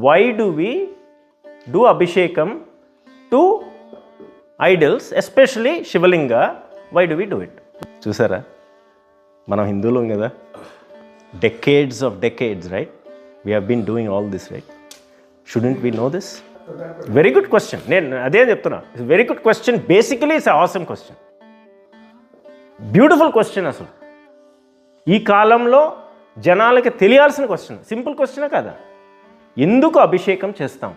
why do we do Abhishekam to idols, especially Shiva Linga? Why do we do it? చూసారా, మనం హిందువులం కదా, decades of decades, right? We have been doing all this, right? Shouldn't we know this? Very good question. నేను అదే చెప్తున్నా, it's a very good question. Basically it's an awesome question. Beautiful question. అసలు ఈ కాలంలో జనాలకి తెలియాల్సిన క్వశ్చన్. సింపుల్ క్వశ్చనే కదా, ఎందుకు అభిషేకం చేస్తాం?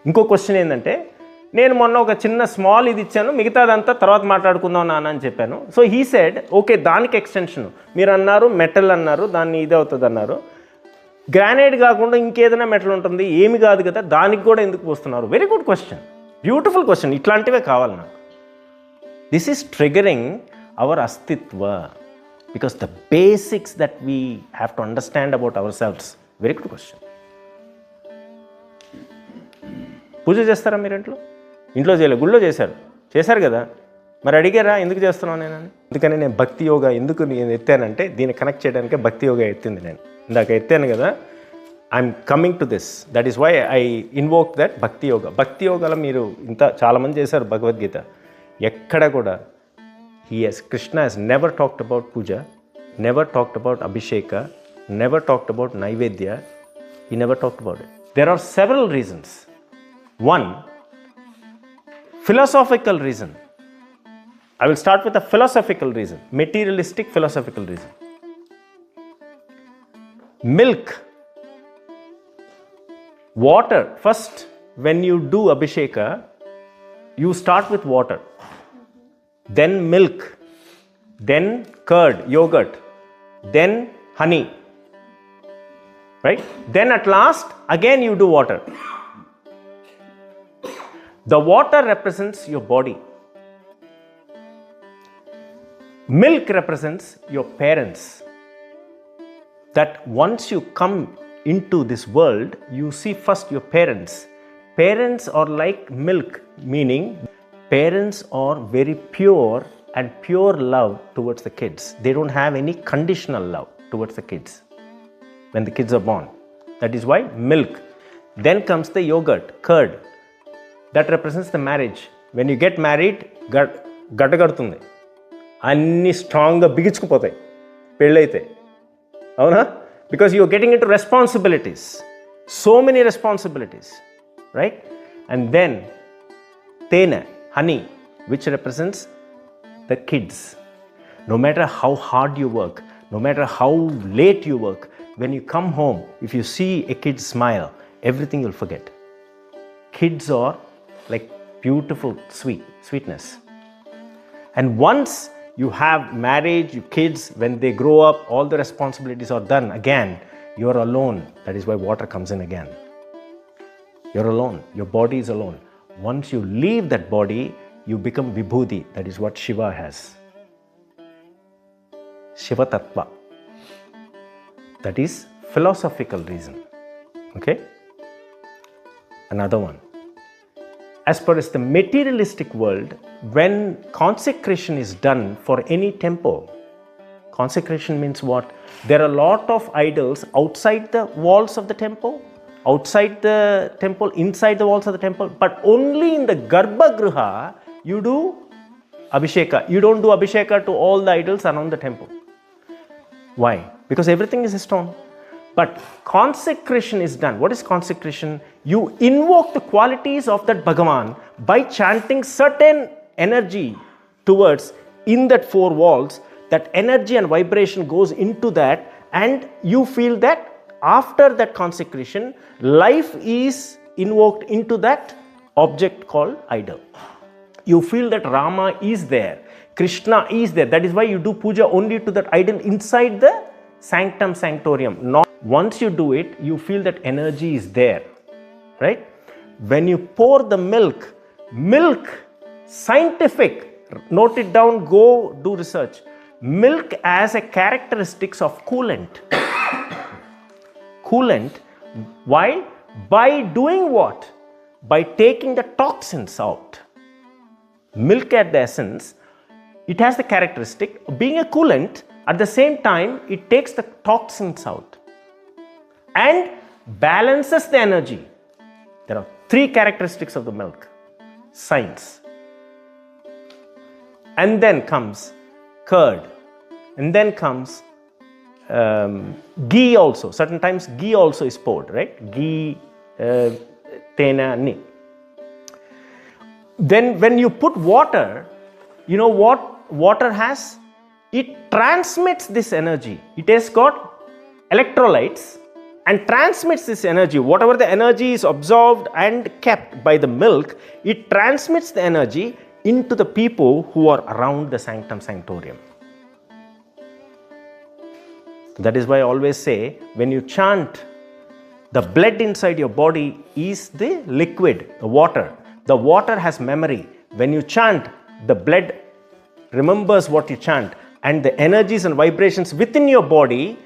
ఇంకో క్వశ్చన్ ఏంటంటే, నేను మొన్న ఒక చిన్న స్మాల్ ఇది ఇచ్చాను, మిగతాదంతా తర్వాత మాట్లాడుకుందాం నాన్న అని చెప్పాను. సో హీ సెడ్ ఓకే, దానికి ఎక్స్టెన్షన్ మీరు అన్నారు, మెటల్ అన్నారు, దాన్ని ఇది అవుతుంది అన్నారు. గ్రానైట్ కాకుండా ఇంకేదైనా మెటల్ ఉంటుంది, ఏమి కాదు కదా, దానికి కూడా ఎందుకు పోస్తున్నారు? Very good question, beautiful question. ఇట్లాంటివే కావాలి నాకు. దిస్ ఈస్ ట్రిగరింగ్ అవర్ అస్తిత్వ, because the basics that we have to understand about ourselves. Very good question. పూజ చేస్తారా మీరు ఇంట్లో? ఇంట్లో చేయలేదు, గుళ్ళో చేశారు కదా, మరి అడిగారా ఎందుకు చేస్తున్నాను నేను? అందుకని నేను భక్తి యోగా ఎందుకు నేను ఎత్తానంటే, దీన్ని కనెక్ట్ చేయడానికే భక్తి యోగా ఎత్తింది. నేను ఇందాక ఎత్తాను కదా, I'm coming to this. That is why I invoke that bhakti yoga. భక్తి యోగాలో మీరు ఇంత చాలామంది చేశారు భగవద్గీత. ఎక్కడ కూడా Krishna has never talked about puja, never talked about abhisheka, never talked about naivedya. He never talked about it. There are several reasons. One, philosophical reason. I will start with a philosophical reason, materialistic philosophical reason. Milk, water. First, when you do abhisheka, you start with water, then milk, then curd, yogurt, then honey, right? Then at last, again you do water. The water represents your body. Milk represents your parents. That once you come into this world, you see first your parents. Parents are like milk, meaning parents are very pure and pure love towards the kids. They don't have any conditional love towards the kids when the kids are born. That is why milk. Then comes the yogurt, curd. That represents the marriage. When you get married, గడ్డగడుతుంది, అన్ని స్ట్రాంగ్గా బిగించుకుపోతాయి పెళ్ళైతే, అవునా? Because you are getting into responsibilities, so many responsibilities, right? And then tena, honey, which represents the kids. No matter how hard you work, no matter how late you work, when you come home, if you see a kid smile, everything you'll forget. Kids are like beautiful sweetness. And once you have marriage, your kids, when they grow up, all the responsibilities are done. Again, you're alone. That is why water comes in again. You're alone. Your body is alone. Once you leave that body, you become vibhuti. That is what Shiva has. Shiva Tattva. That is philosophical reason. Okay? Another one. As far as the materialistic world, when consecration is done for any temple, consecration means what? There are a lot of idols outside the walls of the temple, outside the temple, inside the walls of the temple, but only in the Garbhagriha you do Abhisheka. You don't do Abhisheka to all the idols around the temple. Why? Because everything is a stone. But consecration is done. What is consecration? You invoke the qualities of that Bhagavan by chanting certain energy towards in that four walls. That energy and vibration goes into that, and you feel that after that consecration, life is invoked into that object called idol. You feel that Rama is there, Krishna is there. That is why you do puja only to that idol inside the sanctum sanctorium. Not once you do it, you feel that energy is there, right? When you pour the milk, scientific, note it down, go do research. Milk has a characteristics of coolant. Coolant. Why? By doing what? By taking the toxins out. Milk at the essence, it has the characteristic of being a coolant. At the same time, it takes the toxins out. And balances the energy. There are 3 characteristics of the milk. Science. And then comes curd. And then comes ghee also. Certain times ghee also is poured, right? Ghee, tena, ni. Then when you put water, you know what water has? It transmits this energy. It has got electrolytes and transmits this energy. Whatever the energy is absorbed and kept by the milk, it transmits the energy into the people who are around the sanctum sanctorium. That is why I always say, when you chant, the blood inside your body is the liquid, the water. The water has memory. When you chant, the blood remembers what you chant, and the energies and vibrations within your body,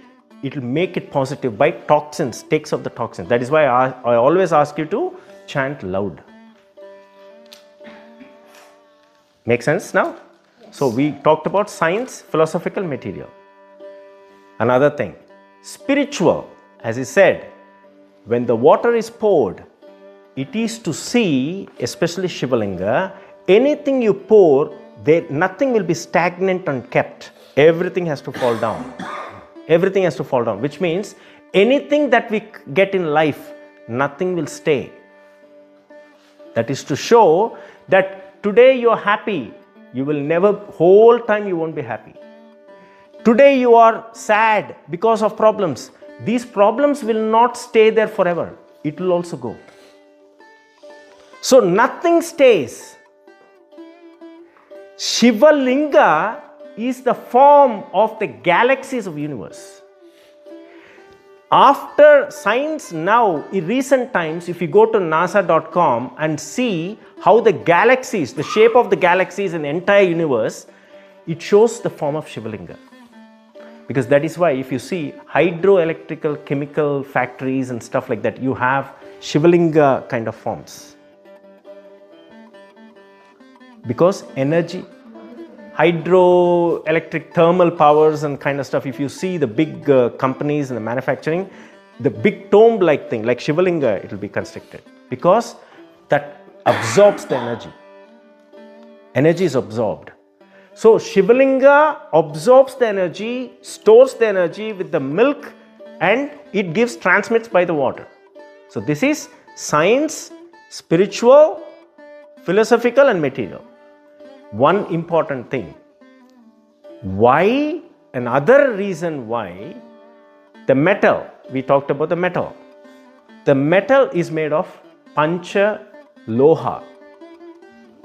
it will make it positive by toxins, takes off the toxins. That is why I always ask you to chant loud. Make sense now? Yes. So we talked about science, philosophical, material. Another thing, spiritual, as he said, when the water is poured, it is to see, especially Shiva Linga, anything you pour, nothing will be stagnant and kept. Everything has to fall down. Everything has to fall down, which means anything that we get in life, nothing will stay. That is to show that today you are happy, you will never, whole time you won't be happy. Today you are sad because of problems. These problems will not stay there forever. It will also go. So nothing stays. Shiva Linga is the form of the galaxies of the universe. After science now, in recent times, if you go to nasa.com and see how the galaxies, the shape of the galaxies in the entire universe, it shows the form of Shiva Linga. Because that is why if you see hydroelectrical chemical factories and stuff like that, you have Shiva Linga kind of forms. Because energy, hydroelectric thermal powers and kind of stuff, if you see the big companies in the manufacturing, the big tomb like thing, like Shiva Linga, it will be constructed. Because that absorbs the energy. Energy is absorbed. So Shiva Linga absorbs the energy, stores the energy with the milk, and it transmits by the water. So this is science, spiritual, philosophical and material. One important thing. Why? Another reason why the metal, we talked about the metal. The metal is made of pancha loha.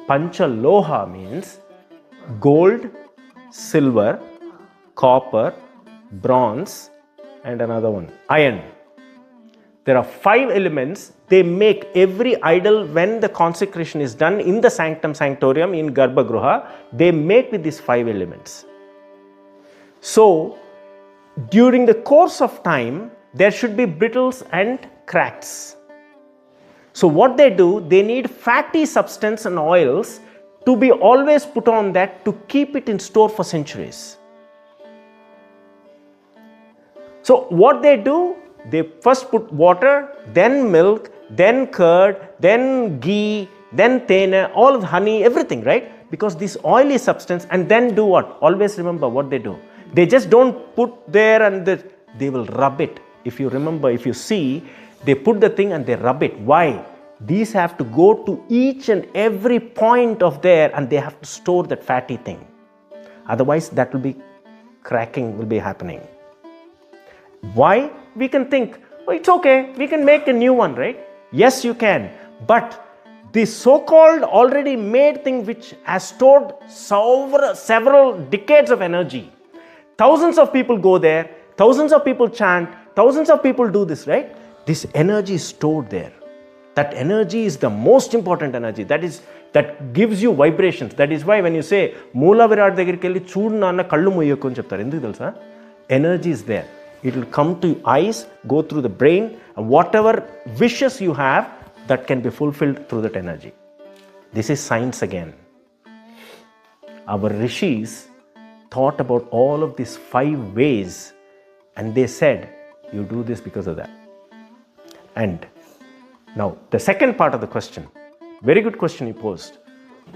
Pancha loha means gold, silver, copper, bronze, and another one, iron. There are 5 elements. They make every idol, when the consecration is done in the sanctum sanctorium in Garbhagruha, they make with these 5 elements. So, during the course of time, there should be brittles and cracks. So what they do, they need fatty substance and oils to be always put on that to keep it in store for centuries. So what they do, they first put water, then milk, then curd, then ghee, then tena, all of the honey, everything, right? Because this oily substance, and then do what? Always remember what they do. They just don't put there and they will rub it. If you remember, if you see, they put the thing and they rub it. Why? These have to go to each and every point of there, and they have to store that fatty thing. Otherwise, that will be cracking will be happening. Why? We can think, oh, it's okay, we can make a new one, right? Yes, you can. But the so-called already made thing which has stored several decades of energy, thousands of people go there, thousands of people chant, thousands of people do this, right? This energy is stored there. That energy is the most important energy. That gives you vibrations. That is why when you say, Moola Virat Dagirkelli Chudna anna kallu moyyakku ani cheptaru. Enduku telusa? Energy is there. It will come to your eyes, go through the brain, and whatever wishes you have, that can be fulfilled through that energy. This is science again. Our rishis thought about all of these 5 ways, and they said, you do this because of that. And now the second part of the question, very good question you posed.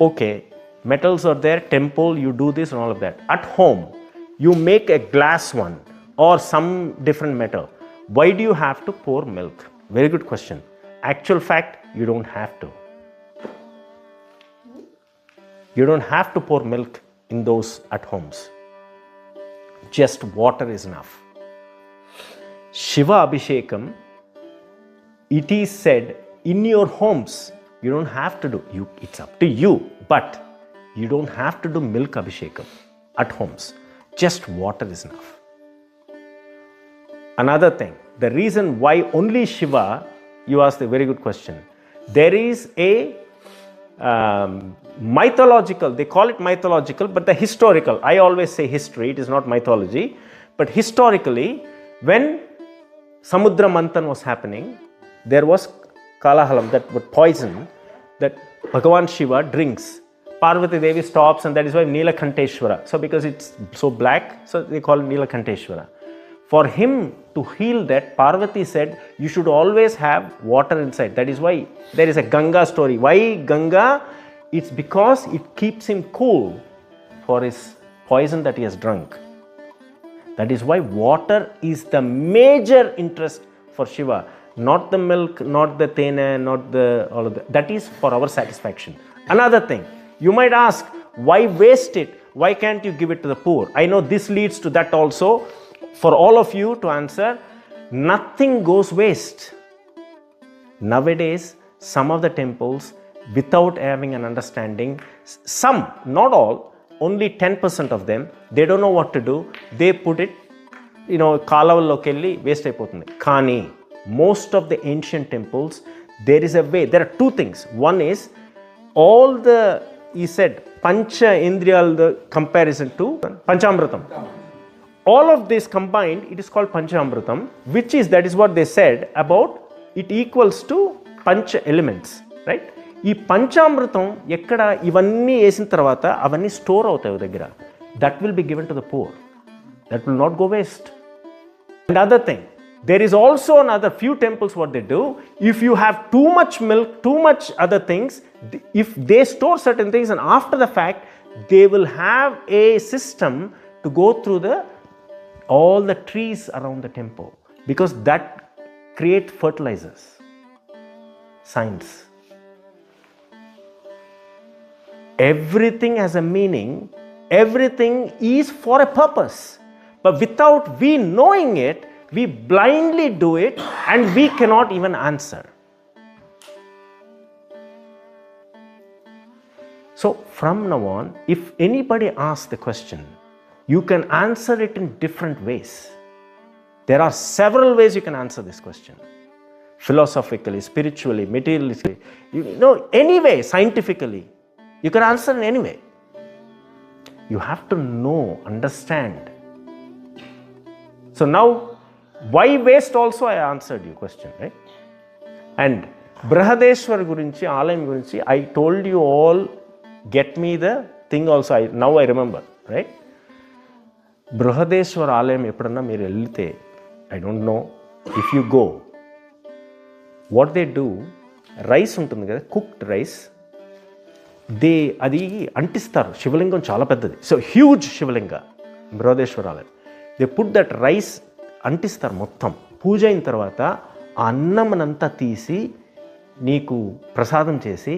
Okay, metals are there, temple, you do this and all of that. At home, you make a glass one or some different metal. Why do you have to pour milk? Very good question. Actual fact, you don't have to. You don't have to pour milk in those at homes. Just water is enough. Shiva Abhishekam, it is said in your homes, you don't have to do, it's up to you, but you don't have to do milk Abhishekam at homes. Just water is enough. Another thing, the reason why only Shiva, you asked a very good question. There is a mythological, they call it mythological, but the historical, I always say history, it is not mythology, but historically, when Samudra Manthan was happening, there was Kalahalam, that was poison, that Bhagavan Shiva drinks. Parvati Devi stops, and that is why Nilakanteshwara. So because it's so black, so they call it Nilakanteshwara. For him to heal that, Parvati said, you should always have water inside. That is why there is a Ganga story. Why Ganga? It's because it keeps him cool for his poison that he has drunk. That is why water is the major interest for Shiva. Not the milk, not the tena, not the all of that. That is for our satisfaction. Another thing, you might ask, why waste it? Why can't you give it to the poor? I know this leads to that also. For all of you to answer, nothing goes waste. Nowadays, some of the temples, without having an understanding, some, not all, only 10% of them, they don't know what to do. They put it, kalavallo kelli waste ayipotundi. Kani, most of the ancient temples, there is a way. There are two things. One is, all the, he said, Pancha Indriyal, the comparison to Panchamritam. All of this combined, it is called Panchamritam, which is, that is what they said about, it equals to Pancha elements, right? ఈ పంచామృతం ఎక్కడ ఇవన్నీ వేసిన తర్వాత అవన్నీ store అవుతాయి దగ్గర. That will be given to the poor. That will not go waste. And other thing, there is also another few temples what they do, if you have too much milk, too much other things, if they store certain things and after the fact they will have a system to go through all the trees around the temple, because that create fertilizers. Science. Everything has a meaning, everything is for a purpose, but without we knowing it, we blindly do it and we cannot even answer. So from now on, if anybody asks the question, you can answer it in different ways. There are several ways you can answer this question. Philosophically, spiritually, materialistically, any way, scientifically. You can answer in any way. You have to know, understand. So now, why waste also I answered your question, right? And Brihadeshwar gurinchi, Alayam gurinchi, I told you all, get me the thing also, now I remember, right? Brihadeshwar Alayam eppadanna meer ellite, I don't know, if you go, what they do, rice untundi kada, cooked rice, అది అంటిస్తారు. శివలింగం చాలా పెద్దది, so huge Shivalinga బృహదేశ్వరాలయం. They put that rice అంటిస్తారు మొత్తం. పూజ అయిన తర్వాత ఆ అన్నమనంతా తీసి నీకు ప్రసాదం చేసి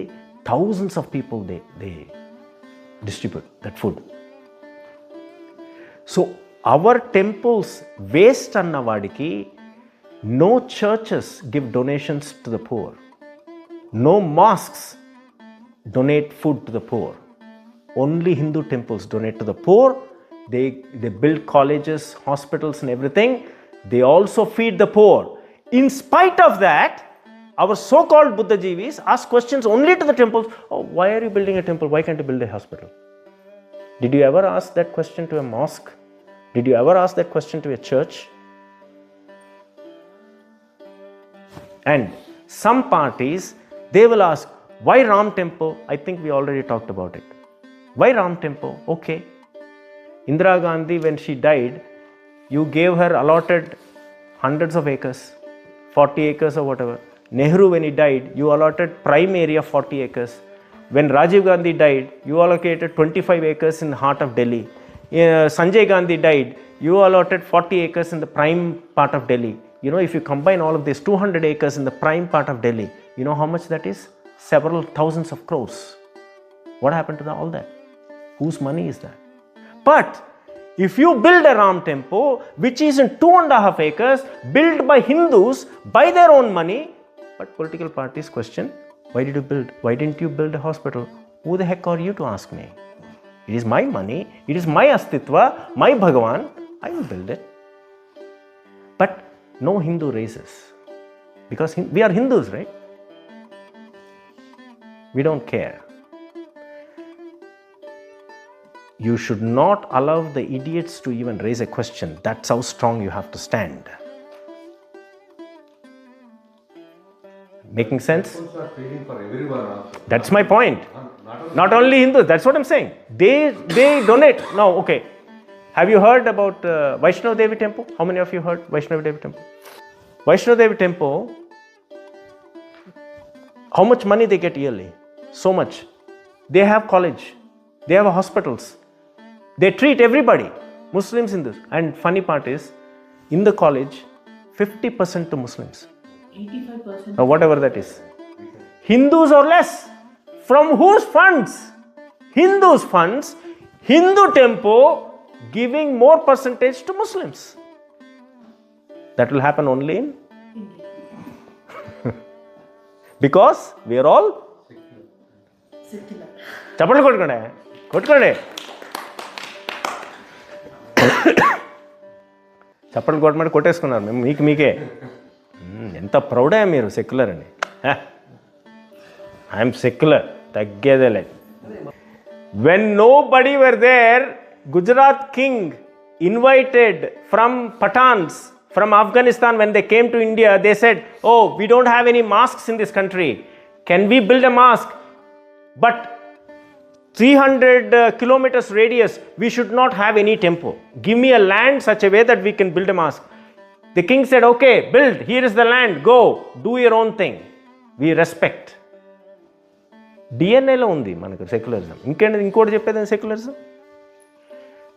thousands of people they distribute that food. So our temples waste అన్నవాడికి, no churches give donations to the poor, no mosques donate food to the poor. Only Hindu temples donate to the poor. They build colleges, hospitals and everything. They also feed the poor. In spite of that, our so-called Buddhajivis ask questions only to the temples. Oh, why are you building a temple? Why can't you build a hospital? Did you ever ask that question to a mosque? Did you ever ask that question to a church? And some parties, they will ask, why Ram temple? I think we already talked about it. Why Ram temple? Okay. Indira Gandhi, when she died, you gave her allotted hundreds of acres 40 acres or whatever. Nehru, when he died, you allotted prime area 40 acres. When Rajiv Gandhi died, you allocated 25 acres in the heart of Delhi. Sanjay Gandhi died, you allotted 40 acres in the prime part of Delhi. If you combine all of this, 200 acres in the prime part of Delhi, you know how much that is? Several thousands of crores. What happened to all that? Whose money is that? But if you build a Ram temple, which is in 2.5 acres, built by Hindus, by their own money, but political parties question, why did you build? Why didn't you build a hospital? Who the heck are you to ask me? It is my money, it is my Astitva, my Bhagavan, I will build it. But no Hindu raises. Because we are Hindus, right? We don't care. You should not allow the idiots to even raise a question. That's how strong you have to stand. Making sense? That's my point. Not only Hindus, that's what I'm saying. They donate. Now, okay. Have you heard about Vaishnav Devi temple? How many of you heard Vaishnav Devi temple? Vaishnav Devi temple, how much money they get yearly? So much. They have college. They have hospitals. They treat everybody, Muslims, Hindus. And funny part is, in the college, 50% to Muslims. 85%. Or whatever that is. Hindus or less. From whose funds? Hindus' funds. Hindu temple giving more percentage to Muslims. That will happen only in India. Because we are all secular. Chappalu kotkone. చప్పట్లు కొట్టమంటే కొట్టేసుకున్నారు మేము మీకే ఎంత proud అయ్యా మీరు secular అని. I'm secular, తగ్గేదే లేదు. When nobody were there, Gujarat king invited from Pathans from Afghanistan. When they came to India, they said, oh, we don't have any mosques in this country. Can we build a mosque? But 300 kilometers radius, we should not have any temple. Give me a land such a way that we can build a mosque. The king said, okay, build, here is the land, go, do your own thing. We respect. DNA లో ఉంది మనకు secularism. ఇంకోటి చెప్పేది secularism.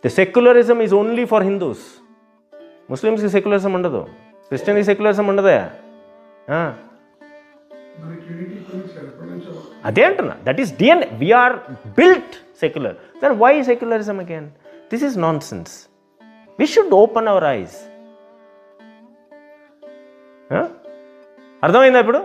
The secularism is only for Hindus. ముస్లిమ్స్కి secularism ఉండదు, క్రిస్టియన్కి secularism ఉండదా? అదే అంటున్నా, that is DNA. We are built secular. Then why secularism again? This is nonsense. We should open our eyes. అర్థమైందా ఇప్పుడు?